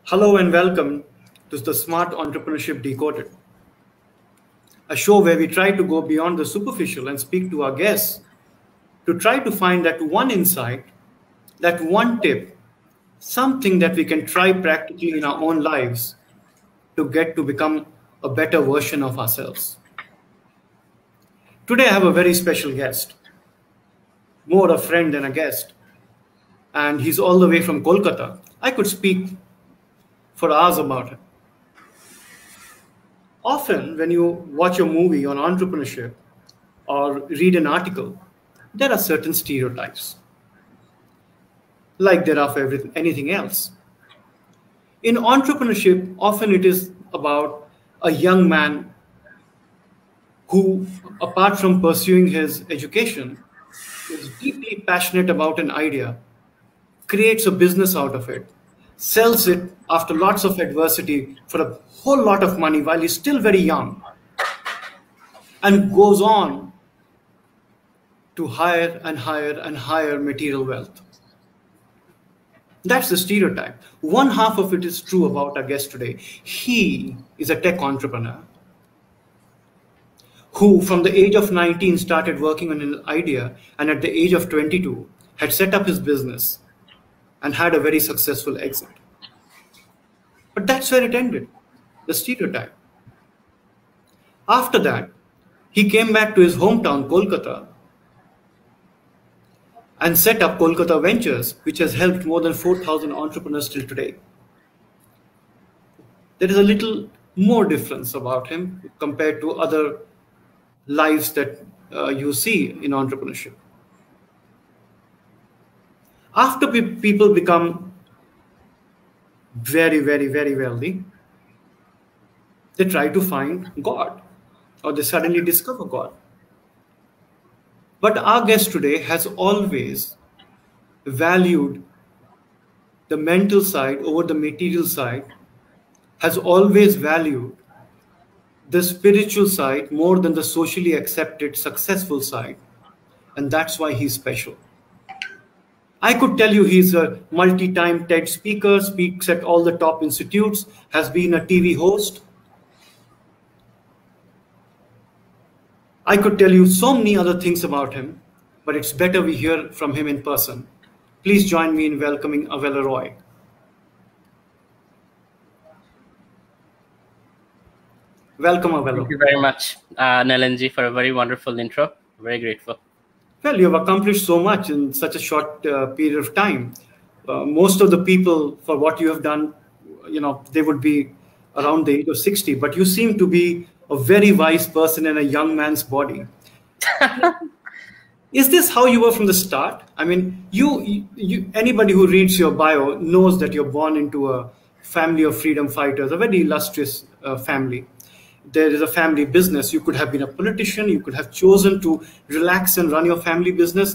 Hello and welcome to the Smart Entrepreneurship Decoded, a show where we try to go beyond the superficial and speak to our guests to try to find that one insight, that one tip, something that we can try practically in our own lives to get to become a better version of ourselves. Today I have a very special guest, more a friend than a guest, and he's all the way from Kolkata. I could speak for hours about him. Often, when you watch a movie on entrepreneurship or read an article, there are certain stereotypes, like there are for anything else. In entrepreneurship, often it is about a young man who, apart from pursuing his education, is deeply passionate about an idea, creates a business out of it, sells it after lots of adversity for a whole lot of money while he's still very young, and goes on to higher and higher and higher material wealth. That's the stereotype. One half of it is true about our guest today. He is a tech entrepreneur who, from the age of 19, started working on an idea, and at the age of 22, had set up his business and had a very successful exit. But that's where it ended, the stereotype. After that, he came back to his hometown, Kolkata, and set up Kolkata Ventures, which has helped more than 4,000 entrepreneurs till today. There is a little more difference about him compared to other lives that you see in entrepreneurship. After people become very, very, very wealthy, they try to find God, or they suddenly discover God. But our guest today has always valued the mental side over the material side, has always valued the spiritual side more than the socially accepted successful side. And that's why he's special. I could tell you he's a multi-time TED speaker, speaks at all the top institutes, has been a TV host. I could tell you so many other things about him, but it's better we hear from him in person. Please join me in welcoming Avelo Roy. Welcome, Avelo. Thank you very much, Nalin Ji, for a very wonderful intro. Very grateful. Well, you've accomplished so much in such a short period of time. Most of the people, for what you have done, they would be around the age of 60, but you seem to be a very wise person in a young man's body. Is this how you were from the start? I mean, anybody who reads your bio knows that you're born into a family of freedom fighters, a very illustrious family. There is a family business. You could have been a politician. You could have chosen to relax and run your family business.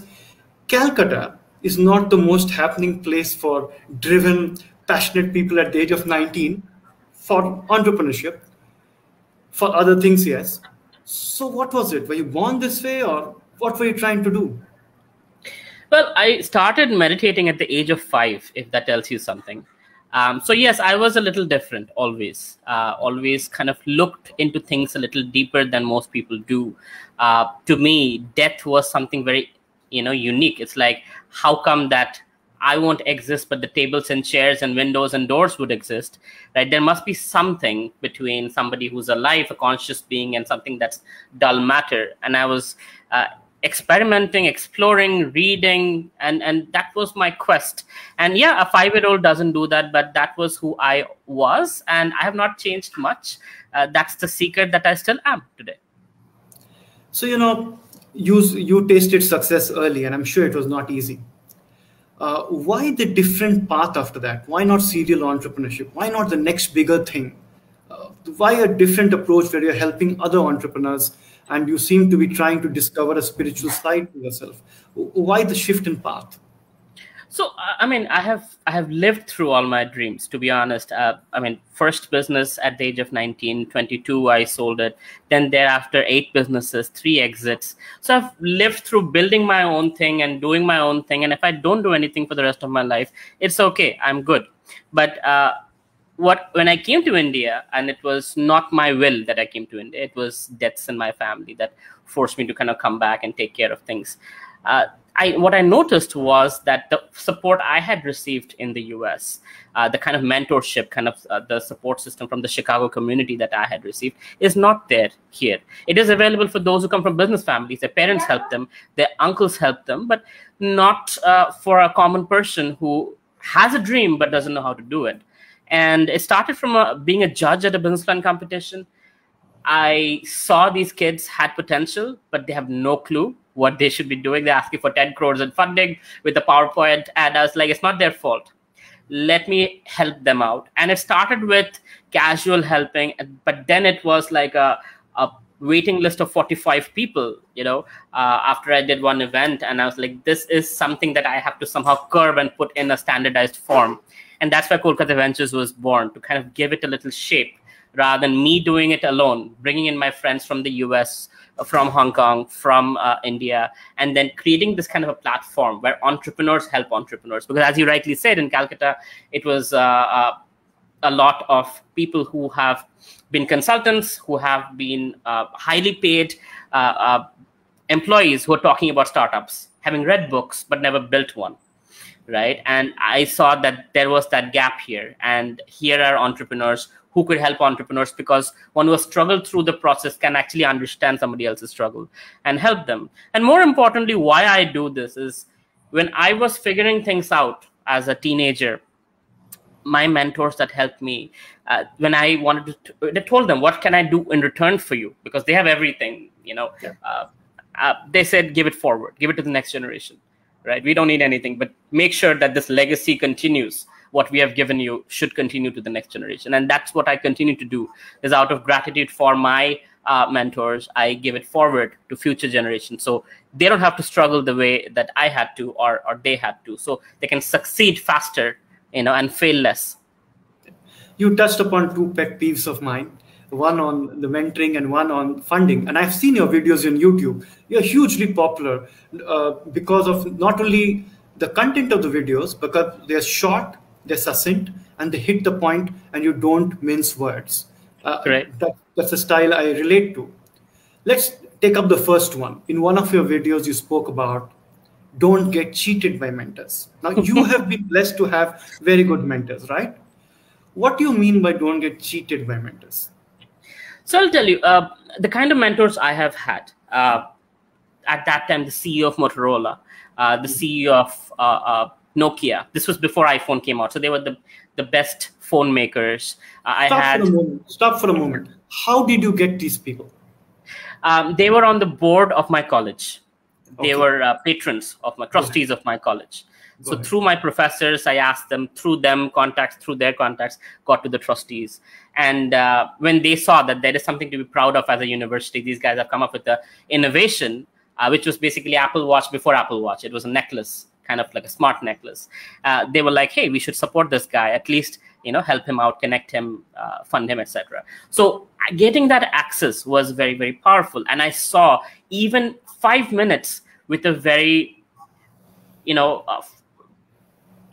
Calcutta is not the most happening place for driven, passionate people at the age of 19 for entrepreneurship. For other things, yes. So what was it? Were you born this way, or what were you trying to do? Well, I started meditating at the age of 5, if that tells you something. So yes, I was a little different always. Always kind of looked into things a little deeper than most people do. To me, death was something very, unique. It's like, how come that I won't exist, but the tables and chairs and windows and doors would exist, right? There must be something between somebody who's alive, a conscious being, and something that's dull matter. And I was experimenting, exploring, reading, and that was my quest. And yeah, a 5-year-old doesn't do that, but that was who I was, and I have not changed much. That's the secret that I still am today. So, you tasted success early, and I'm sure it was not easy. Why the different path after that? Why not serial entrepreneurship? Why not the next bigger thing? Why a different approach where you're helping other entrepreneurs and you seem to be trying to discover a spiritual side to yourself? Why the shift in path? So, I have lived through all my dreams, to be honest. First business at the age of 19, 22, I sold it. Then thereafter, 8 businesses, 3 exits. So I've lived through building my own thing and doing my own thing. And if I don't do anything for the rest of my life, it's okay. I'm good. But when I came to India, and it was not my will that I came to India, it was deaths in my family that forced me to kind of come back and take care of things. Uh, what I noticed was that the support I had received in the US, the kind of mentorship, kind of the support system from the Chicago community that I had received, is not there here. It is available for those who come from business families. Their parents help them, their uncles help them, but not for a common person who has a dream but doesn't know how to do it. And it started from being a judge at a business plan competition. I saw these kids had potential, but they have no clue what they should be doing. They're asking for 10 crores in funding with a PowerPoint, and I was like, it's not their fault. Let me help them out. And it started with casual helping, but then it was like a waiting list of 45 people, after I did one event, and I was like, this is something that I have to somehow curb and put in a standardized form. And that's why Kolkata Ventures was born, to kind of give it a little shape rather than me doing it alone, bringing in my friends from the US, from Hong Kong, from India, and then creating this kind of a platform where entrepreneurs help entrepreneurs. Because as you rightly said, in Calcutta, it was a lot of people who have been consultants, who have been highly paid employees who are talking about startups, having read books, but never built one. Right. And I saw that there was that gap here. And here are entrepreneurs who could help entrepreneurs, because one who has struggled through the process can actually understand somebody else's struggle and help them. And more importantly, why I do this is when I was figuring things out as a teenager, my mentors that helped me, when I wanted to, they told them, what can I do in return for you? Because they have everything, Yeah. They said, give it forward, give it to the next generation. Right? We don't need anything, but make sure that this legacy continues. What we have given you should continue to the next generation. And that's what I continue to do, is out of gratitude for my mentors, I give it forward to future generations. So they don't have to struggle the way that I had to, or they had to. So they can succeed faster, and fail less. You touched upon two pet peeves of mine, one on the mentoring and one on funding. And I've seen your videos on YouTube. You're hugely popular because of not only the content of the videos, because they're short, they're succinct, and they hit the point, and you don't mince words. Right. That's a style I relate to. Let's take up the first one. In one of your videos, you spoke about don't get cheated by mentors. Now, you have been blessed to have very good mentors, right? What do you mean by don't get cheated by mentors? So I'll tell you, the kind of mentors I have had, at that time, the CEO of Motorola, the CEO of Nokia. This was before iPhone came out. So they were the best phone makers. Stop for a moment. How did you get these people? They were on the board of my college. They were patrons of my trustees of my college. So through my professors, I asked them, through them contacts, through their contacts, got to the trustees. And when they saw that there is something to be proud of as a university, these guys have come up with the innovation, which was basically Apple Watch before Apple Watch. It was a necklace, kind of like a smart necklace. They were like, hey, we should support this guy, at least, help him out, connect him, fund him, etc. So getting that access was very, very powerful. And I saw even 5 minutes with a very,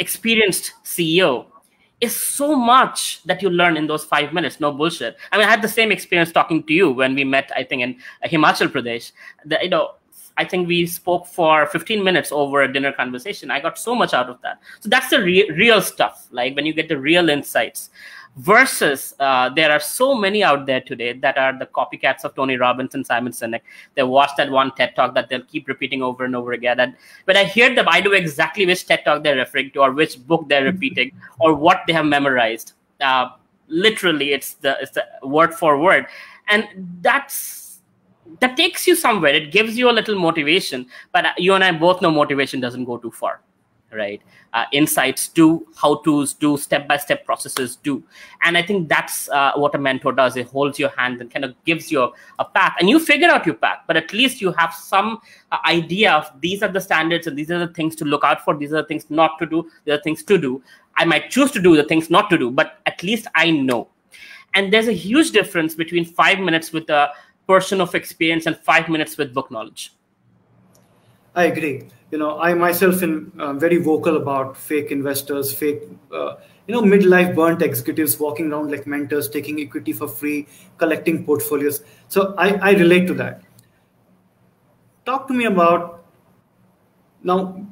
experienced CEO is so much that you learn in those 5 minutes. No bullshit. I mean, I had the same experience talking to you when we met, I think, in Himachal Pradesh. I think we spoke for 15 minutes over a dinner conversation. I got so much out of that. So that's the real stuff, like when you get the real insights. Versus there are so many out there today that are the copycats of Tony Robbins and Simon Sinek. They watch that one TED Talk that they'll keep repeating over and over again. And when I hear them, I know exactly which TED Talk they're referring to, or which book they're repeating, or what they have memorized. Literally, it's the word for word. And that takes you somewhere. It gives you a little motivation. But you and I both know motivation doesn't go too far. Right? Insights do, how-tos do, step-by-step processes do. And I think that's what a mentor does. It holds your hand and kind of gives you a path. And you figure out your path, but at least you have some idea of these are the standards and these are the things to look out for. These are the things not to do. These are things to do. I might choose to do the things not to do, but at least I know. And there's a huge difference between 5 minutes with a person of experience and 5 minutes with book knowledge. I agree. I myself am very vocal about fake investors, fake, midlife burnt executives walking around like mentors, taking equity for free, collecting portfolios. So I relate to that. Talk to me about now.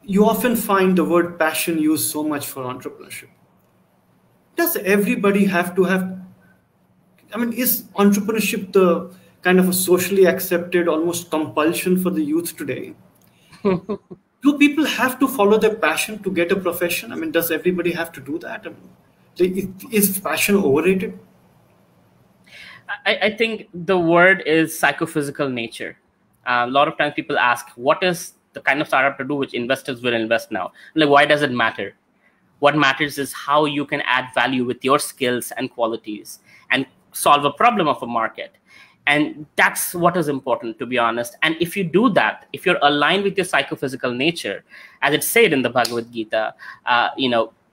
You often find the word passion used so much for entrepreneurship. Does everybody have to have? I mean, is entrepreneurship the kind of a socially accepted, almost compulsion for the youth today? Do people have to follow their passion to get a profession? I mean, does everybody have to do that? I mean, is passion overrated? I think the word is psychophysical nature. A lot of times people ask, what is the kind of startup to do which investors will invest now? Like, why does it matter? What matters is how you can add value with your skills and qualities and solve a problem of a market. And that's what is important, to be honest. And if you do that, if you're aligned with your psychophysical nature, as it's said in the Bhagavad Gita,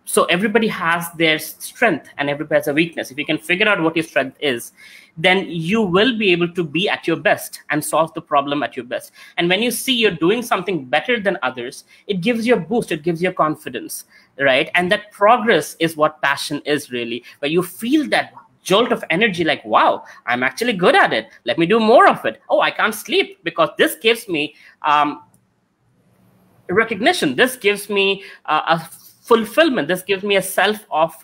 so everybody has their strength and everybody has a weakness. If you can figure out what your strength is, then you will be able to be at your best and solve the problem at your best. And when you see you're doing something better than others, it gives you a boost, it gives you confidence, right? And that progress is what passion is really, where you feel that jolt of energy, like, wow, I'm actually good at it, let me do more of it. Oh, I can't sleep because this gives me recognition, this gives me a fulfillment, this gives me a self of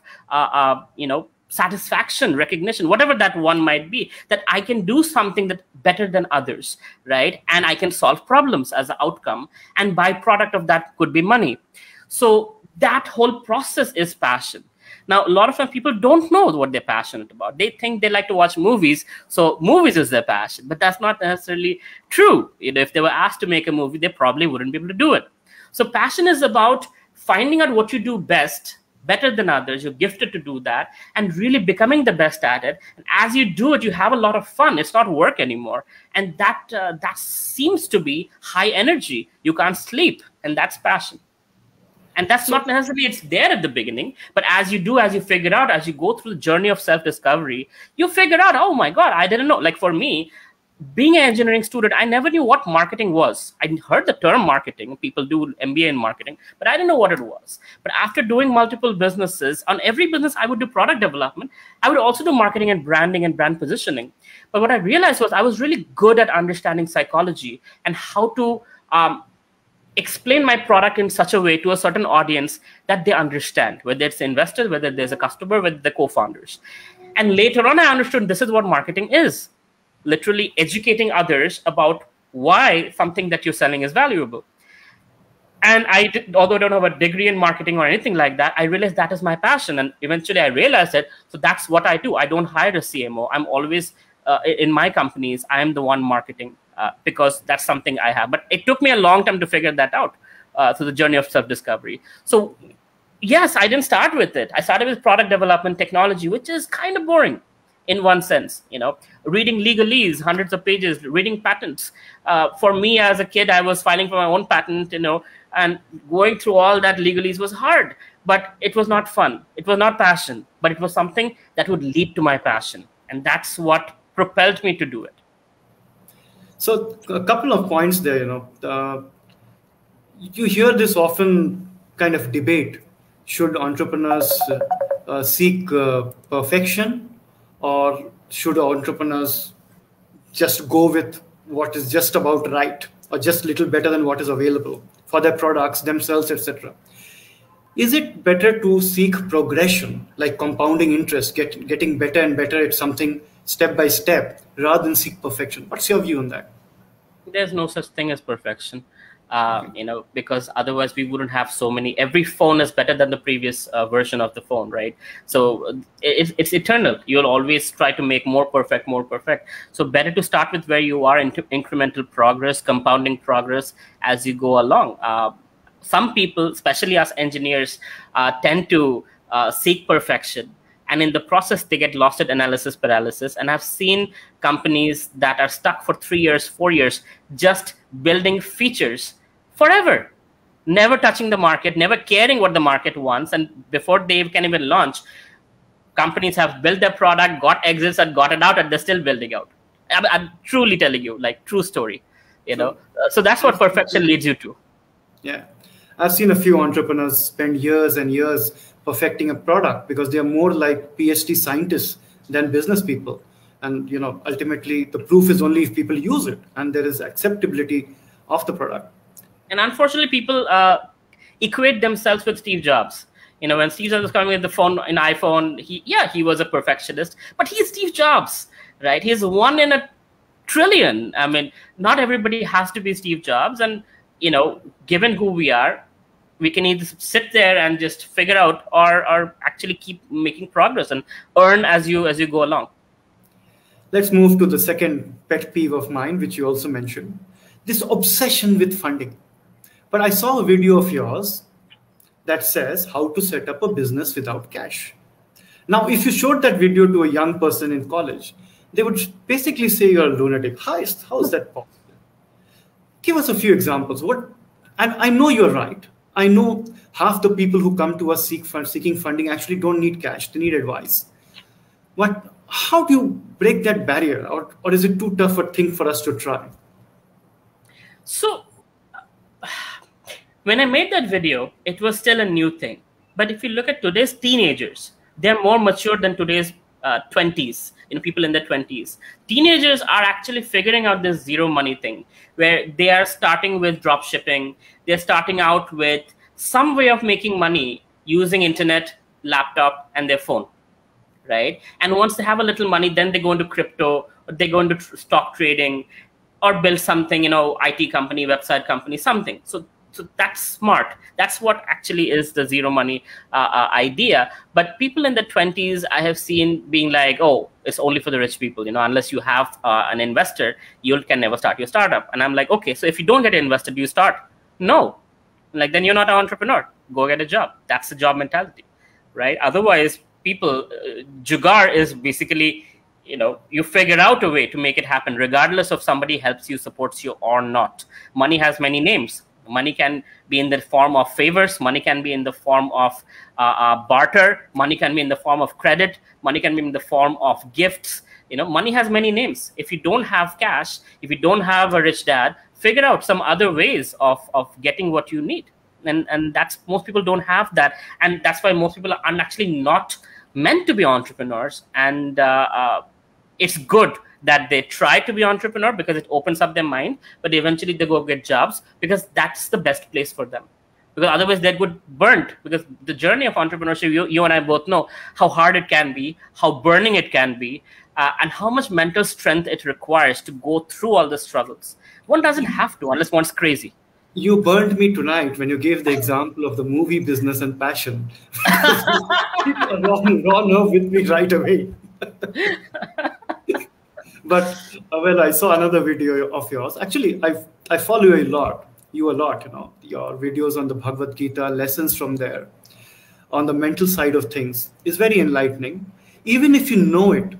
satisfaction, recognition, whatever that one might be, that I can do something that better than others, right? And I can solve problems as an outcome, and byproduct of that could be money. So that whole process is passion. Now, a lot of times people don't know what they're passionate about. They think they like to watch movies, so movies is their passion. But that's not necessarily true. If they were asked to make a movie, they probably wouldn't be able to do it. So passion is about finding out what you do best, better than others. You're gifted to do that, and really becoming the best at it. And as you do it, you have a lot of fun. It's not work anymore. And that seems to be high energy. You can't sleep, and that's passion. And that's not necessarily it's there at the beginning, but as you figure out, as you go through the journey of self-discovery, you figure out, oh my God, I didn't know. Like for me, being an engineering student, I never knew what marketing was. I heard the term marketing. People do MBA in marketing, but I didn't know what it was. But after doing multiple businesses, on every business, I would do product development. I would also do marketing and branding and brand positioning. But what I realized was I was really good at understanding psychology and how to explain my product in such a way to a certain audience that they understand, whether it's investors, whether there's a customer, whether the co-founders. And later on, I understood this is what marketing is. Literally educating others about why something that you're selling is valuable. And although I don't have a degree in marketing or anything like that, I realized that is my passion. And eventually I realized it. So that's what I do. I don't hire a CMO. I'm always, in my companies, I am the one marketing because that's something I have. But it took me a long time to figure that out through the journey of self-discovery. So yes, I didn't start with it. I started with product development technology, which is kind of boring in one sense, reading legalese, hundreds of pages, reading patents. For me as a kid, I was filing for my own patent, and going through all that legalese was hard, but it was not fun. It was not passion, but it was something that would lead to my passion. And that's what propelled me to do it. So a couple of points there, you hear this often kind of debate. Should entrepreneurs seek perfection, or should entrepreneurs just go with what is just about right, or just a little better than what is available for their products, themselves, etc.? Is it better to seek progression, like compounding interest, getting better and better at something step by step, rather than seek perfection? What's your view on that? There's no such thing as perfection, because otherwise we wouldn't have so many. Every phone is better than the previous version of the phone, right? So it's eternal. You'll always try to make more perfect, more perfect. So better to start with where you are, into incremental progress, compounding progress as you go along. Some people, especially us engineers, tend to seek perfection. And in the process, they get lost at analysis paralysis. And I've seen companies that are stuck for 3 years, 4 years, just building features forever, never touching the market, never caring what the market wants. And before they can even launch, companies have built their product, got exits, and got it out, and they're still building out. I'm truly telling you, like, true story. you know. True. So that's what perfection leads you to. Yeah. I've seen a few entrepreneurs spend years and years perfecting a product because they are more like PhD scientists than business people. And ultimately the proof is only if people use it and there is acceptability of the product. And unfortunately, people equate themselves with Steve Jobs. When Steve Jobs was coming with the phone, in iPhone, he was a perfectionist, but he's Steve Jobs, right? He's one in a trillion. I mean, not everybody has to be Steve Jobs. And given who we are, we can either sit there and just figure out, or actually keep making progress and earn as you go along. Let's move to the second pet peeve of mine, which you also mentioned, this obsession with funding. But I saw a video of yours that says how to set up a business without cash. Now, if you showed that video to a young person in college, they would basically say you're a lunatic. How is that possible? Give us a few examples. And I know you're right. I know half the people who come to us seeking funding actually don't need cash, they need advice. But how do you break that barrier? Or is it too tough a thing for us to try? So when I made that video, it was still a new thing. But if you look at today's teenagers, they're more mature than today's 20s, people in their 20s. Teenagers are actually figuring out this zero money thing, where they are starting with drop shipping. They're starting out with some way of making money using internet, laptop, and their phone, right? And once they have a little money, then they go into crypto, or they go into stock trading, or build something, IT company, website company, something. So that's smart. That's what actually is the zero money idea. But people in the 20s, I have seen being like, oh, it's only for the rich people. Unless you have an investor, you can never start your startup. And I'm like, okay, so if you don't get an investor, do you start? No. Like, then you're not an entrepreneur. Go get a job. That's the job mentality, right? Otherwise, people, jugaad is basically, you figure out a way to make it happen, regardless of somebody helps you, supports you or not. Money has many names. Money can be in the form of favors. Money can be in the form of barter. Money can be in the form of credit. Money can be in the form of gifts. Money has many names. If you don't have cash, if you don't have a rich dad, figure out some other ways of getting what you need. And that's, most people don't have that. And that's why most people are actually not meant to be entrepreneurs. And it's good that they try to be entrepreneur because it opens up their mind, but eventually they go get jobs because that's the best place for them. Because otherwise they would burnt. Because the journey of entrepreneurship, you and I both know how hard it can be, how burning it can be, and how much mental strength it requires to go through all the struggles. One doesn't have to unless one's crazy. You burned me tonight when you gave the example of the movie business and passion. Raw nerve with me right away. But well, I saw another video of yours. Actually, I follow you a lot. Your videos on the Bhagavad Gita, lessons from there, on the mental side of things is very enlightening. Even if you know it,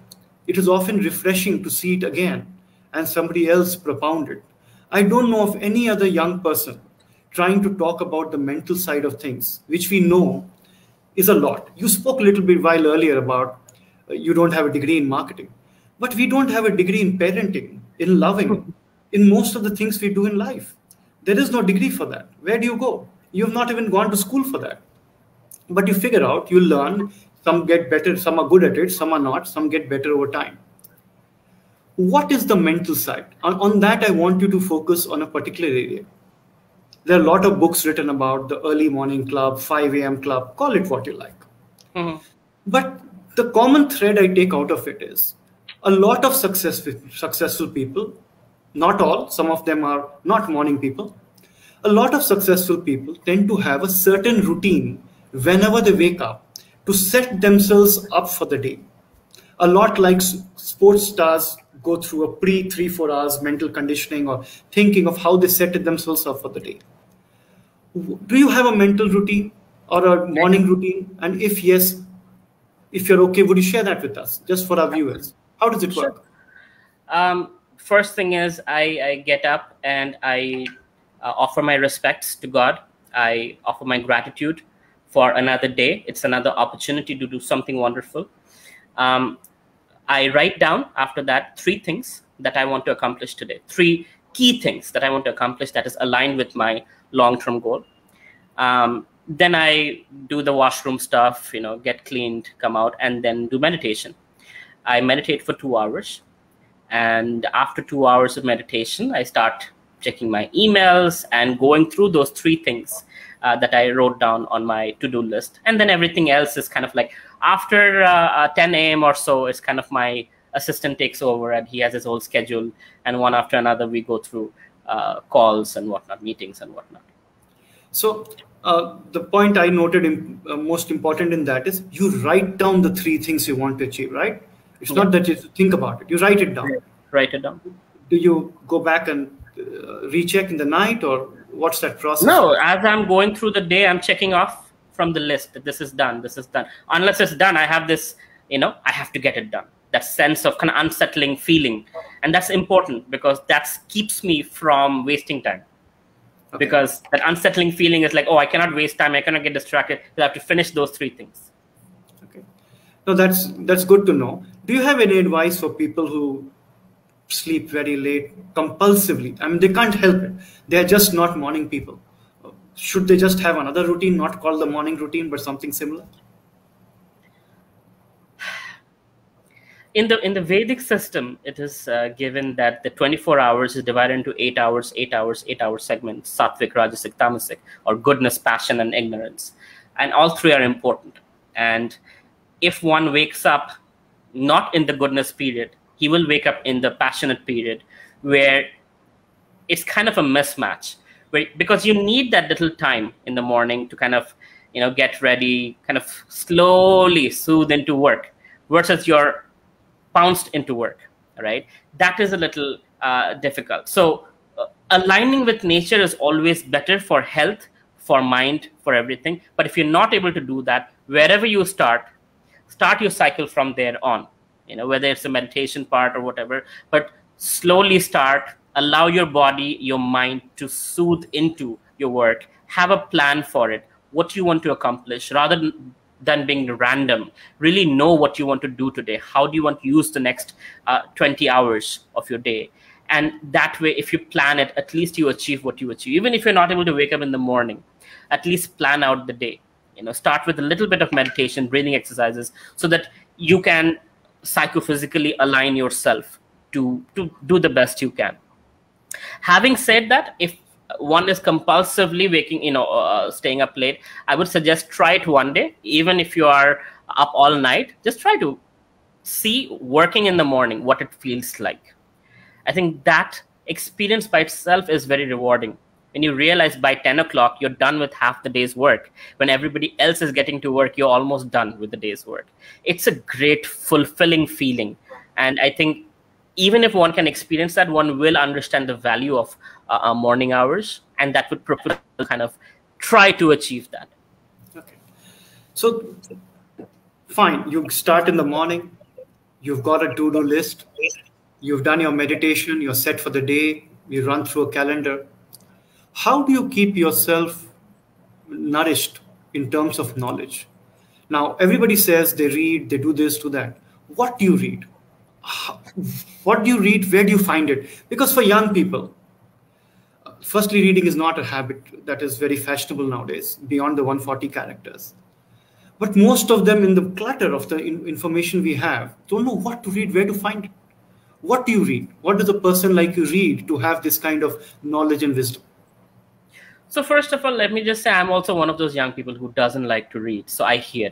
it is often refreshing to see it again and somebody else propound it. I don't know of any other young person trying to talk about the mental side of things, which we know is a lot. You spoke a little bit while earlier about you don't have a degree in marketing, but we don't have a degree in parenting, in loving, in most of the things we do in life. There is no degree for that. Where do you go? You have not even gone to school for that. But you figure out, you learn, some get better, some are good at it, some are not, some get better over time. What is the mental side? On that, I want you to focus on a particular area. There are a lot of books written about the early morning club, 5 a.m. club, call it what you like. Mm-hmm. But the common thread I take out of it is a lot of successful people, not all, some of them are not morning people. A lot of successful people tend to have a certain routine whenever they wake up to set themselves up for the day. A lot like sports stars go through a pre 3-4 hours mental conditioning or thinking of how they set themselves up for the day. Do you have a mental routine or a morning routine? And if yes, if you're okay, would you share that with us just for our viewers? How does it work? First thing is I get up and I offer my respects to God. I offer my gratitude for another day. It's another opportunity to do something wonderful. I write down after that 3 things that I want to accomplish today. 3 key things that I want to accomplish that is aligned with my long-term goal. Then I do the washroom stuff, get cleaned, come out, and then do meditation. I meditate for 2 hours. And after 2 hours of meditation, I start checking my emails and going through those three things that I wrote down on my to-do list. And then everything else is kind of like after 10 a.m. or so, it's kind of my assistant takes over and he has his whole schedule. And one after another, we go through calls and whatnot, meetings and whatnot. So the point I noted most important in that is you write down the three things you want to achieve, right? It's not that you think about it. You write it down. Write it down. Do you go back and recheck in the night, or what's that process? No, as I'm going through the day, I'm checking off from the list that this is done, this is done. Unless it's done, I have this, I have to get it done. That sense of kind of unsettling feeling. And that's important because that keeps me from wasting time. Okay. Because that unsettling feeling is like, oh, I cannot waste time. I cannot get distracted. I have to finish those three things. Okay. No, that's good to know. Do you have any advice for people who sleep very late compulsively? I mean, they can't help it. They're just not morning people. Should they just have another routine, not called the morning routine, but something similar? In the Vedic system, it is given that the 24 hours is divided into 8 hours, 8 hours, 8 hour segments, sattvic, rajasic, tamasic, or goodness, passion, and ignorance. And all three are important. And if one wakes up not in the goodness period, he will wake up in the passionate period where it's kind of a mismatch. Because you need that little time in the morning to kind of, get ready, kind of slowly soothe into work versus you're pounced into work, right? That is a little difficult. So aligning with nature is always better for health, for mind, for everything. But if you're not able to do that, wherever you start your cycle from there on, whether it's a meditation part or whatever, but slowly start, allow your body, your mind to soothe into your work, have a plan for it, what you want to accomplish, rather than being random. Really know what you want to do today. How do you want to use the next 20 hours of your day? And that way, if you plan it, at least you achieve what you achieve. Even if you're not able to wake up in the morning, at least plan out the day. Start with a little bit of meditation, breathing exercises, so that you can psychophysically align yourself to do the best you can. Having said that, if one is compulsively staying up late, I would suggest try it one day. Even if you are up all night, just try to see working in the morning, what it feels like. I think that experience by itself is very rewarding. When you realize by 10 o'clock, you're done with half the day's work. When everybody else is getting to work, you're almost done with the day's work. It's a great, fulfilling feeling. And I think even if one can experience that, one will understand the value of morning hours, and that would propel kind of try to achieve that. Okay. So, fine, you start in the morning, you've got a to-do list, you've done your meditation, you're set for the day, you run through a calendar. How do you keep yourself nourished in terms of knowledge? Now, everybody says they read, they do this, do that. What do you read? What do you read? Where do you find it? Because for young people, firstly, reading is not a habit that is very fashionable nowadays, beyond the 140 characters. But most of them, in the clutter of the information we have, don't know what to read, where to find it. What do you read? What does a person like you read to have this kind of knowledge and wisdom? So first of all, let me just say I'm also one of those young people who doesn't like to read. So I hear.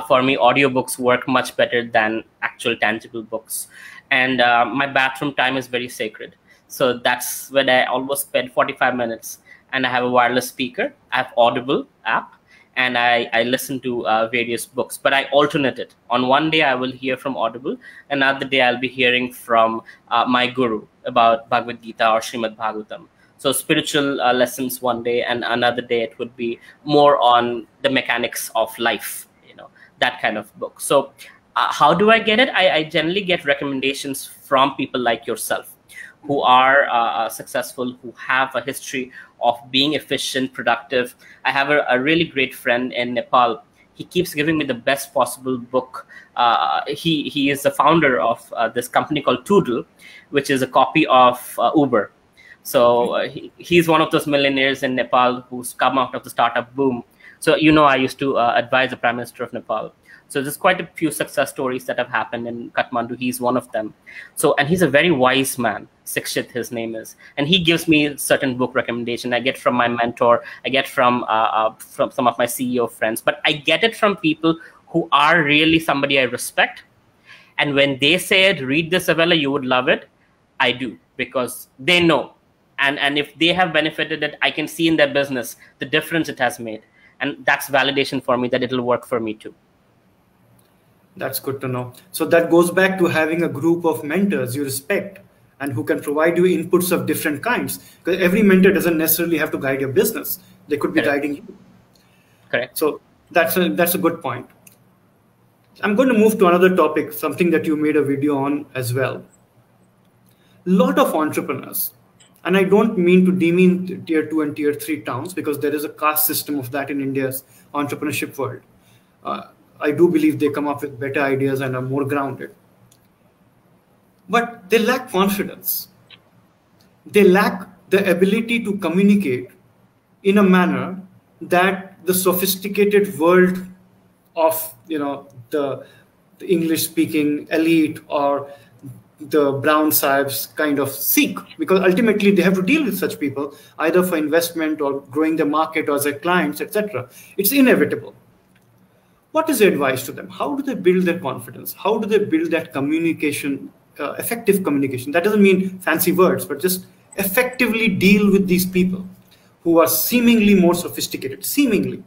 For me, audiobooks work much better than actual tangible books. And my bathroom time is very sacred. So that's when I almost spend 45 minutes. And I have a wireless speaker. I have Audible app. And I listen to various books. But I alternate it. On one day, I will hear from Audible. Another day, I'll be hearing from my guru about Bhagavad Gita or Srimad Bhagavatam. So spiritual lessons one day, and another day it would be more on the mechanics of life, that kind of book. So how do I get it? I generally get recommendations from people like yourself who are successful, who have a history of being efficient, productive. I have a really great friend in Nepal. He keeps giving me the best possible book. He is the founder of this company called Toodle, which is a copy of Uber. So he's one of those millionaires in Nepal who's come out of the startup boom. So I used to advise the Prime Minister of Nepal. So there's quite a few success stories that have happened in Kathmandu. He's one of them. So, and he's a very wise man. Sikshit, his name is, and he gives me certain book recommendation. I get from my mentor. I get from some of my CEO friends, but I get it from people who are really somebody I respect. And when they said, read this, Avelo, you would love it, I do, because they know. And if they have benefited it, I can see in their business the difference it has made. And that's validation for me that it'll work for me too. That's good to know. So that goes back to having a group of mentors you respect and who can provide you inputs of different kinds. Because every mentor doesn't necessarily have to guide your business. They could be guiding you. Correct. So that's a good point. I'm going to move to another topic, something that you made a video on as well. Lot of entrepreneurs, and I don't mean to demean tier 2 and tier 3 towns, because there is a caste system of that in India's entrepreneurship world. I do believe they come up with better ideas and are more grounded. But they lack confidence. They lack the ability to communicate in a manner that the sophisticated world of the English-speaking elite or the brown sahibs kind of seek, because ultimately they have to deal with such people either for investment or growing the market or as their clients, etc. It's inevitable. What is your advice to them? How do they build their confidence? How do they build that communication, effective communication? That doesn't mean fancy words, but just effectively deal with these people who are seemingly more sophisticated, seemingly.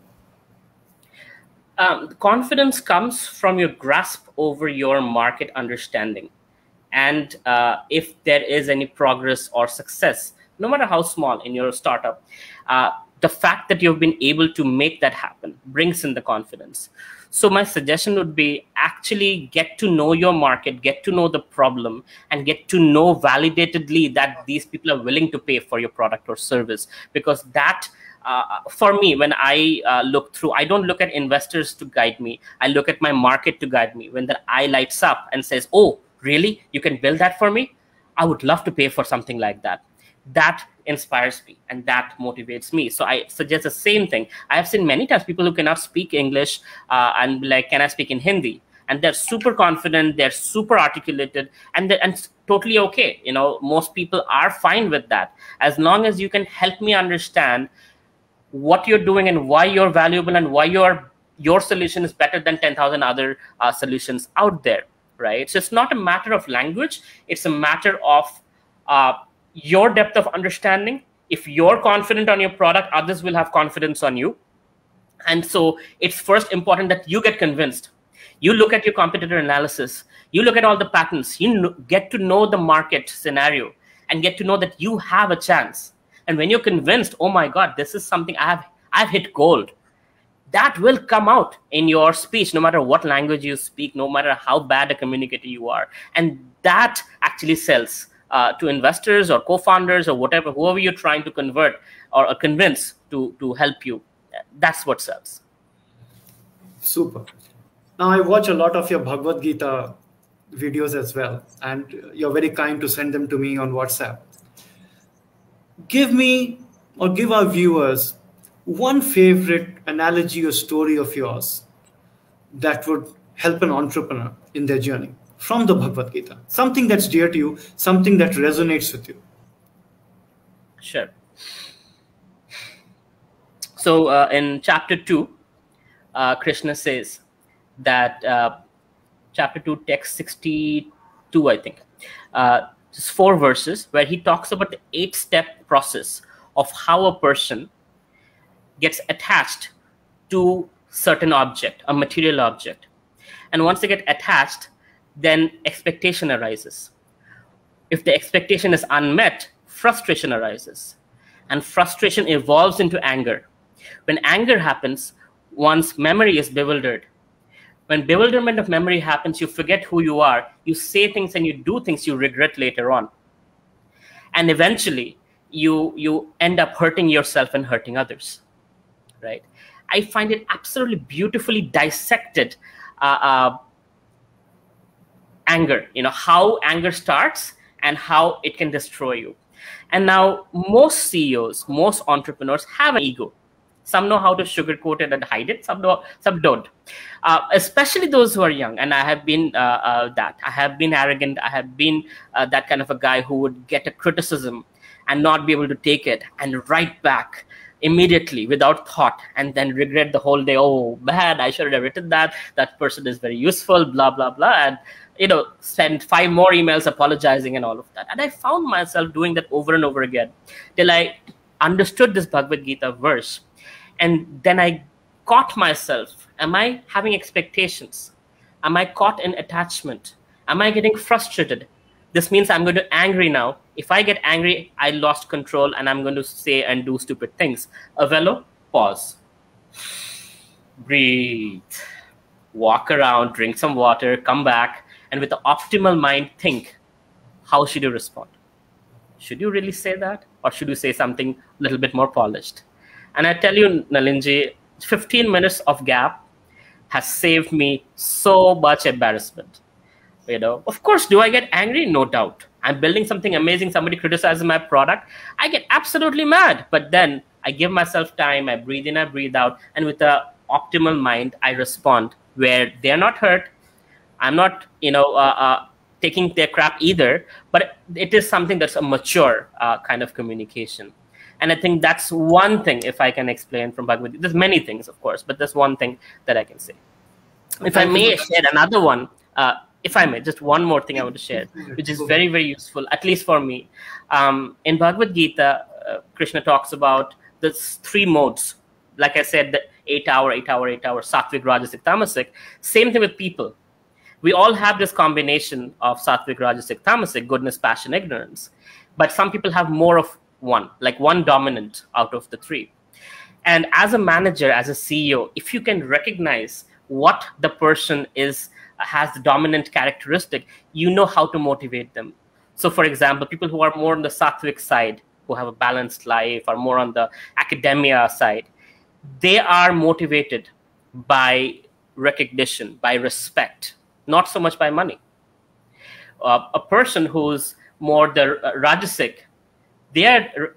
Confidence comes from your grasp over your market understanding. And if there is any progress or success, no matter how small in your startup, the fact that you've been able to make that happen brings in the confidence. So my suggestion would be actually get to know your market, get to know the problem, and get to know validatedly that these people are willing to pay for your product or service. Because that, for me, when I look through, I don't look at investors to guide me. I look at my market to guide me. When the eye lights up and says, oh, really? You can build that for me? I would love to pay for something like that. That inspires me and that motivates me. So I suggest the same thing. I have seen many times people who cannot speak English and be like, can I speak in Hindi? And they're super confident, they're super articulated, and it's totally okay. Most people are fine with that. As long as you can help me understand what you're doing and why you're valuable and why your solution is better than 10,000 other solutions out there, right? So it's not a matter of language. It's a matter of your depth of understanding. If you're confident on your product, others will have confidence on you. And so it's first important that you get convinced. You look at your competitor analysis. You look at all the patents. Get to know the market scenario and get to know that you have a chance. And when you're convinced, oh my God, this is something I've hit gold, that will come out in your speech, no matter what language you speak, no matter how bad a communicator you are. And that actually sells to investors or co-founders or whoever you're trying to convert or convince to help you. That's what sells. Super. Now, I watch a lot of your Bhagavad Gita videos as well, and you're very kind to send them to me on WhatsApp. Give me or give our viewers one favorite analogy or story of yours that would help an entrepreneur in their journey from the Bhagavad Gita. Something that's dear to you, something that resonates with you. Sure. So in chapter 2, Krishna says that chapter 2, text 62, I think. Just 4 verses where he talks about the 8-step process of how a person gets attached to certain object, a material object. And once they get attached, then expectation arises. If the expectation is unmet, frustration arises. And frustration evolves into anger. When anger happens, one's memory is bewildered. When bewilderment of memory happens, you forget who you are. You say things and you do things you regret later on. And eventually, you end up hurting yourself and hurting others, right? I find it absolutely beautifully dissected anger, how anger starts and how it can destroy you. And now most CEOs, most entrepreneurs have an ego. Some know how to sugarcoat it and hide it. Some know, some don't. Especially those who are young. And I have been that. I have been arrogant. I have been that kind of a guy who would get a criticism and not be able to take it and write back immediately without thought, and then regret the whole day. Oh man, I should have written that. That person is very useful. Blah blah blah. And send 5 more emails apologizing and all of that. And I found myself doing that over and over again till I understood this Bhagavad Gita verse. And then I caught myself. Am I having expectations? Am I caught in attachment? Am I getting frustrated? This means I'm going to angry now. If I get angry, I lost control and I'm going to say and do stupid things. Avelo, pause. Breathe. Walk around, drink some water, come back, and with the optimal mind, think, how should you respond? Should you really say that? Or should you say something a little bit more polished? And I tell you, Nalinji, 15 minutes of gap has saved me so much embarrassment. Of course, do I get angry? No doubt. I'm building something amazing. Somebody criticizes my product. I get absolutely mad. But then I give myself time. I breathe in, I breathe out. And with the optimal mind, I respond where they're not hurt. I'm not, taking their crap either. But it is something that's a mature kind of communication. And I think that's one thing, if I can explain from Bhagavad Gita. There's many things, of course, but there's one thing that I can say. If I may share another one, if I may, just one more thing I want to share, which is very, very useful, at least for me. In Bhagavad Gita, Krishna talks about the 3 modes. Like I said, the 8-hour, 8-hour, 8-hour, Sattvic, Rajasic, Tamasic. Same thing with people. We all have this combination of Sattvic, Rajasic, Tamasic, goodness, passion, ignorance. But some people have more of one, like one dominant out of the 3. And as a manager, as a CEO, if you can recognize what the person has the dominant characteristic, you know how to motivate them. So for example, people who are more on the Sattvic side, who have a balanced life, or more on the academia side, they are motivated by recognition, by respect, not so much by money. A person who's more the Rajasic, they are,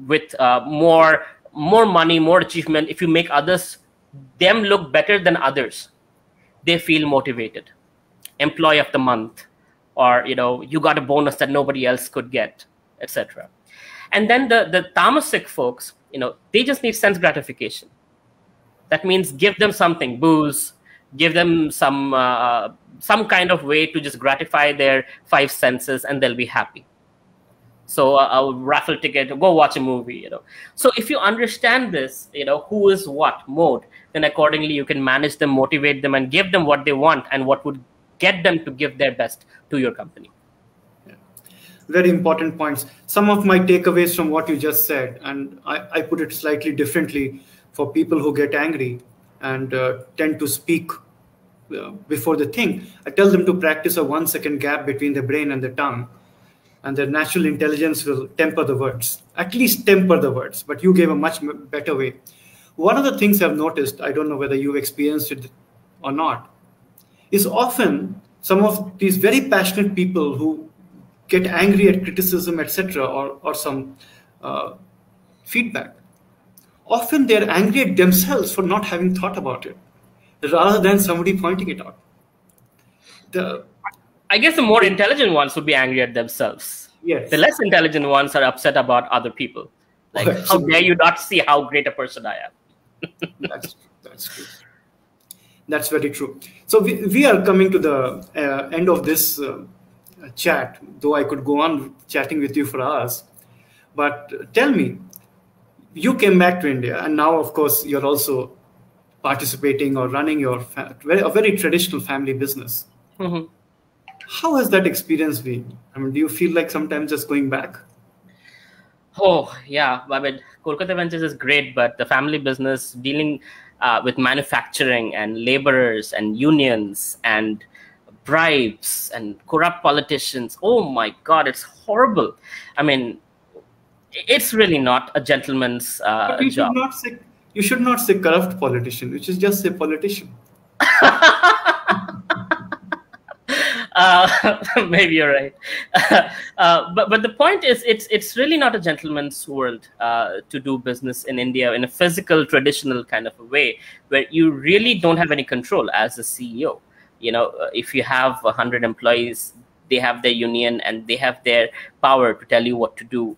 with more money, more achievement. If you make them look better than others, they feel motivated. Employee of the month, or you got a bonus that nobody else could get, etc. And then the Tamasic folks, they just need sense gratification. That means give them something, booze, give them some kind of way to just gratify their 5 senses, and they'll be happy. So a raffle ticket, go watch a movie, So if you understand this, who is what mode, then accordingly you can manage them, motivate them, and give them what they want and what would get them to give their best to your company. Yeah. Very important points. Some of my takeaways from what you just said, and I put it slightly differently for people who get angry and tend to speak before they think. I tell them to practice a 1-second gap between the brain and the tongue, and their natural intelligence will temper the words, at least temper the words. But you gave a much better way. One of the things I've noticed, I don't know whether you've experienced it or not, is often some of these very passionate people who get angry at criticism, etc., or some feedback, often they're angry at themselves for not having thought about it, rather than somebody pointing it out. I guess the more intelligent ones would be angry at themselves. Yes. The less intelligent ones are upset about other people. Like, how dare you not see how great a person I am? That's true. That's very true. So we are coming to the end of this chat, though I could go on chatting with you for hours. But tell me, you came back to India, and now, of course, you're also participating or running a very traditional family business. Mm-hmm. How has that experience been? I mean, do you feel like sometimes just going back? Oh, yeah. I mean, Kolkata Ventures is great, but the family business dealing with manufacturing and laborers and unions and bribes and corrupt politicians. Oh, my God, it's horrible. I mean, it's really not a gentleman's But you job. You should not say corrupt politician. You should just say politician. Maybe you're right. But the point is, it's really not a gentleman's world to do business in India in a physical, traditional kind of a way, where you really don't have any control as a CEO. If you have 100 employees, they have their union and they have their power to tell you what to do.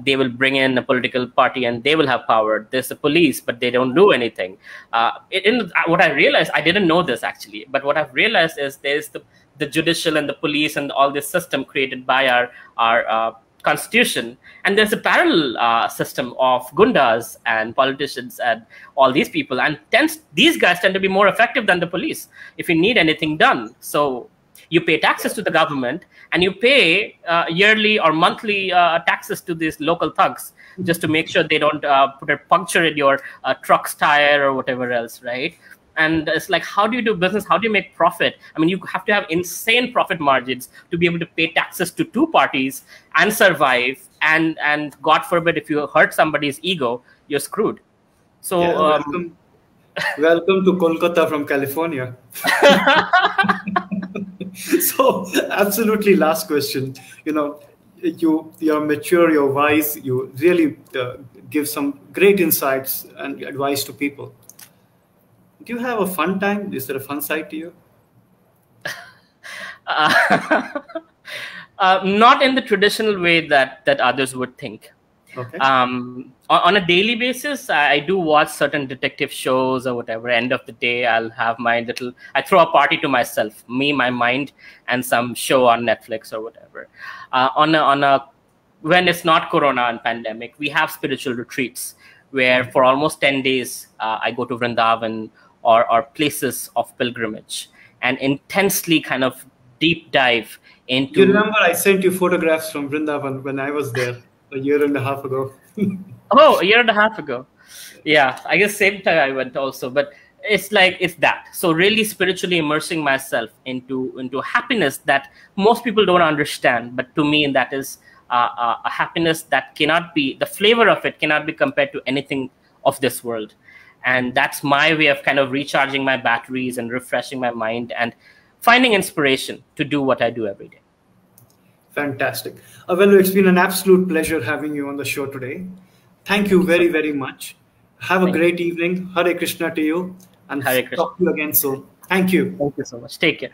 They will bring in a political party and they will have power. There's the police, but they don't do anything. What I realized, I didn't know this actually, but what I've realized is there's the judicial and the police and all this system created by our constitution, and there's a parallel system of gundas and politicians and all these people, and these guys tend to be more effective than the police if you need anything done. So you pay taxes to the government, and you pay yearly or monthly taxes to these local thugs just to make sure they don't put a puncture in your truck's tire or whatever else, right? And it's like, how do you do business? How do you make profit? I mean, you have to have insane profit margins to be able to pay taxes to two parties and survive. And God forbid, if you hurt somebody's ego, you're screwed. So welcome to Kolkata from California. So absolutely, last question. You're mature, you're wise, you really give some great insights and advice to people. Do you have a fun time? Is there a fun side to you? Not in the traditional way that others would think. Okay. On a daily basis, I do watch certain detective shows or whatever. End of the day, I'll have I throw a party to myself, me, my mind, and some show on Netflix or whatever. When it's not Corona and pandemic, we have spiritual retreats where for almost 10 days, I go to Vrindavan or places of pilgrimage and intensely kind of deep dive into... You remember I sent you photographs from Vrindavan when I was there a year and a half ago. Oh, a year and a half ago. Yeah, I guess same time I went also. But it's that. So really spiritually immersing myself into happiness that most people don't understand. But to me, that is a happiness that the flavor of it cannot be compared to anything of this world. And that's my way of kind of recharging my batteries and refreshing my mind and finding inspiration to do what I do every day. Fantastic. Avelo, it's been an absolute pleasure having you on the show today. Thank you very, very much. Have a great evening. Hare Krishna to you. And Hare Krishna. Talk to you again soon. Thank you. Thank you so much. Take care.